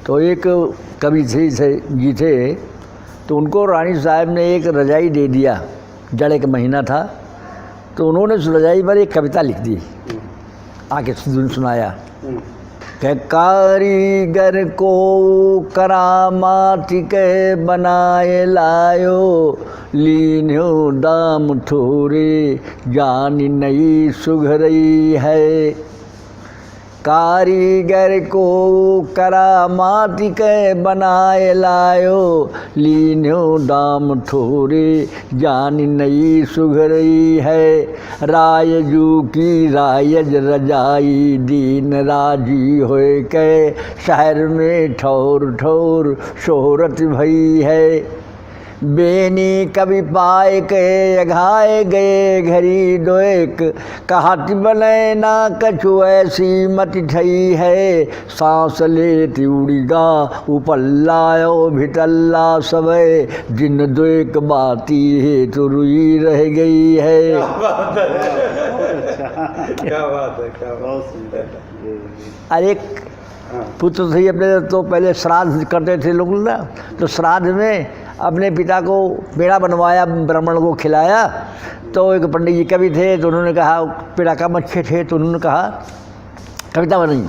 तो एक कवि जी थे, तो उनको रानी साहब ने एक रजाई दे दिया, जाड़े का महीना था, तो उन्होंने उस रजाई पर एक कविता लिख दी, आके सुनाया कि कारीगर को करामात के बनाए लायो, लीन्यो दाम थोरे जान नई सुघरई है। कारीगर को करामात के बनाए लायो, लीन्यो दाम थोरे जान नई सुघरई है। रायजू की रायज रजाई दीन राजी होए के, शहर में ठौर ठौर शोहरत भई है। बेनी कवि पाए के अघाए गए घरी दोएक, कहत बने ना कछु ऐसी मत ठई है। सांस लेती उड़ीगा उपल्लायो भितल्ला सबे, जिन दोएक बाती है तो रुई रह गई है। क्या बात है, क्या बात है। अरे पुत्र थे अपने, तो पहले श्राद्ध करते थे लोग ना, तो श्राद्ध में अपने पिता को पेड़ा बनवाया, ब्राह्मण को खिलाया। तो एक पंडित जी कवि थे, तो उन्होंने कहा, पेड़ा कम अच्छे थे, तो उन्होंने कहा कविता बनी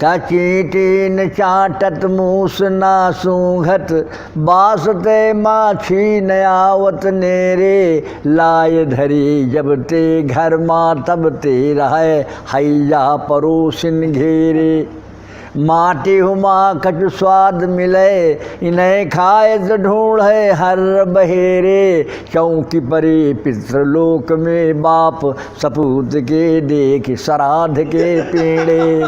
का चींटी चाटत मूस ना सूंघत, बासते माछी नयावत नेरे, लाय धरी जब ते घर माँ तब ते रहे, हैया परोसिन घेरे। माटी हुमा कछु स्वाद मिले, इन्हें खाए तो ढूंढे हर बहेरे। चौकी परे पितृलोक में बाप, सपूत के देख श्राद्ध के पेड़े।